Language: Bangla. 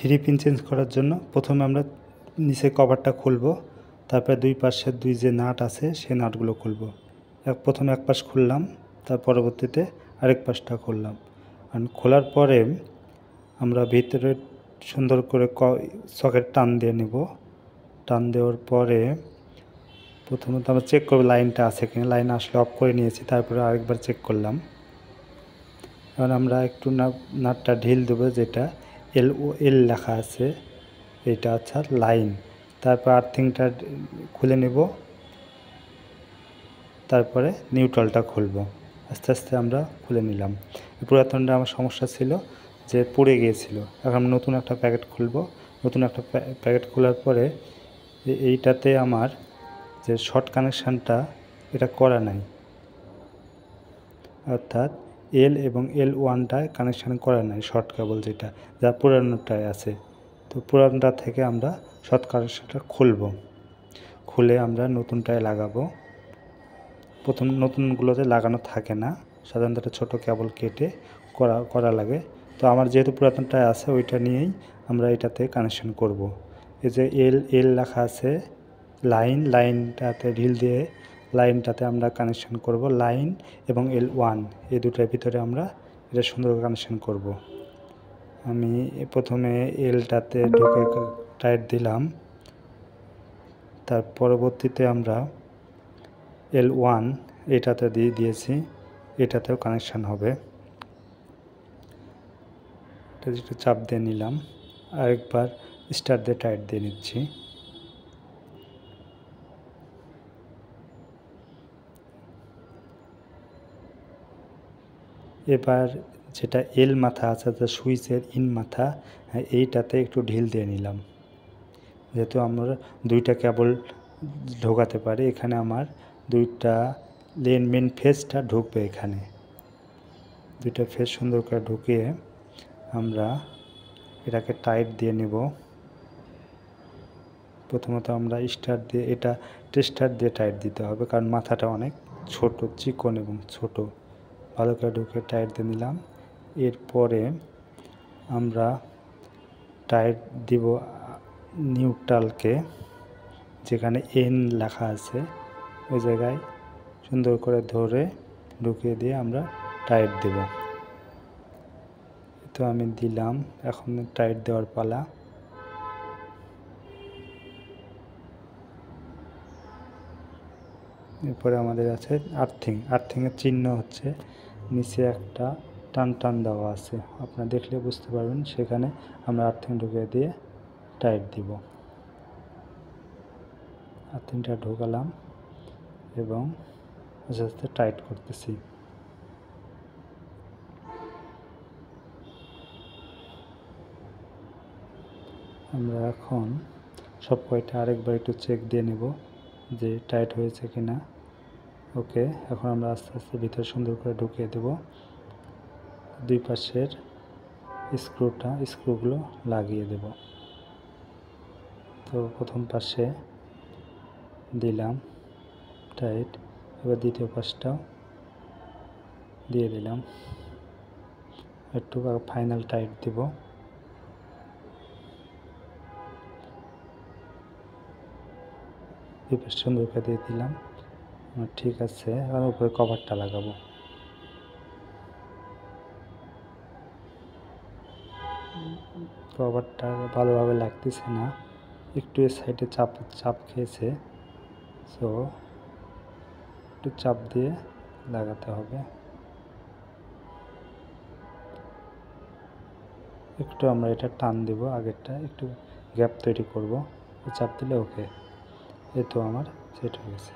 থ্রি পিন চেঞ্জ করার জন্য প্রথমে আমরা নিচে কভারটা খুলব, তারপরে দুই পাশের দুই যে নাট আছে সেই নাটগুলো খুলব। প্রথমে এক পাশ খুললাম, তার পরবর্তীতে আরেক পাশটা খুললাম। আর খোলার পরে আমরা ভিতরে সুন্দর করে সকেট টান দিয়ে নেব। টান দেওয়ার পরে প্রথমত আমরা চেক করব লাইনটা আছে কিনা। লাইন আসলে অফ করে নিয়েছি, তারপরে আরেকবার চেক করলাম। এখন আমরা একটু নাটটা ঢিল দেবো, যেটা এল লেখা আছে এটা আচ্ছা লাইন। তারপর আর্থিংটা খুলে নেব, তারপরে নিউট্রালটা খুলব। আস্তে আস্তে আমরা খুলে নিলাম। পুরাতনটা আমার সমস্যা ছিল যে পুড়ে গিয়েছিল। এখন নতুন একটা প্যাকেট খুলব। নতুন একটা প্যাকেট খোলার পরে এইটাতে আমার যে শর্ট কানেকশানটা এটা করা নাই, অর্থাৎ এল এবং L1টায় কানেকশান করা নাই শর্ট কেবল, যেটা যা পুরানোটায় আছে। তো পুরানোটা থেকে আমরা শর্ট কানেকশানটা খুলে আমরা নতুনটায় লাগাবো। প্রথম নতুনগুলোতে লাগানো থাকে না, সাধারণত ছোটো কেবল কেটে করা লাগে। তো আমার যেহেতু পুরাতনটায় আছে ওইটা নিয়েই আমরা এটাতে কানেকশান করব। এই যে এল লেখা আছে লাইনটাতে ঢিল দিয়ে লাইনটাতে আমরা কানেকশান করব। লাইন এবং L1 এই দুটোর ভিতরে আমরা এটা সুন্দর কানেকশান করব। আমি প্রথমে এলটাতে ঢুকে টাইট দিলাম, তার পরবর্তীতে আমরা L1 এটাতে দিয়েছি, এটাতেও কানেকশান হবে। এটা একটু চাপ দিয়ে নিলাম, আরেকবার স্টার দিয়ে টাইট দিয়ে নিচ্ছি। এবার যেটা এল মাথা আছে, যে সুইচের ইন মাথা, এইটাতে একটু ঢিল দিয়ে নিলাম, যেহেতু আমরা দুইটা কেবল ঢোকাতে পারি। এখানে আমার দুইটা মেন ফেসটা ঢুকবে, এখানে দুইটা ফেস সুন্দর করে ঢুকিয়ে আমরা এটাকে টাইট দিয়ে নেব। প্রথমত আমরা এটা টেস্টার দিয়ে টাইট দিতে হবে, কারণ মাথাটা অনেক ছোট, চিকন এবং ছোট। ভালো করে ঢুকে টাইট দিয়ে নিলাম। এরপরে আমরা টাইট দিব নিউট্রালকে, যেখানে এন লেখা আছে ওই জায়গায় সুন্দর করে ধরে ঢুকিয়ে দিয়ে আমরা টাইট দেব। তো আমি দিলাম, এখন টাইট দেওয়ার পালা। এরপরে আমাদের আছে আর্থিংয়ের চিহ্ন হচ্ছে নিচে একটা টান দেওয়া আছে, আপনারা দেখলে বুঝতে পারবেন। সেখানে আমরা আর্থিং ঢুকিয়ে দিয়ে টাইট দিব। আর্থিংটা ঢোকালাম এবং আস্তে আস্তে টাইট করতেছি। আমরা এখন সব কয়টা আরেকবার একটু চেক দিয়ে নেব যে টাইট হয়েছে কিনা। ওকে, এখন আমরা আস্তে আস্তে ভিতরে সুন্দর করে ঢুকিয়ে দেব। দুই পাশের স্ক্রুগুলো লাগিয়ে দেব। তো প্রথম পাশে দিলাম টাইট, এবার দ্বিতীয় পাশটাও দিয়ে দিলাম, একটু ফাইনাল টাইট দেব। এই পাশে সুন্দর করে দিয়ে দিলাম, ঠিক আছে। আর উপরে কভারটা লাগাবো। কভারটা ভালোভাবে লাগতেছে না, একটু এর সাইডে চাপ খেয়েছে, সো একটু চাপ দিয়ে লাগাতে হবে। একটু আমরা এটা টান দেব, আগেরটা একটু গ্যাপ তৈরি করব, চাপ দিলে ওকে। এই তো আমার সেট হয়ে গেছে।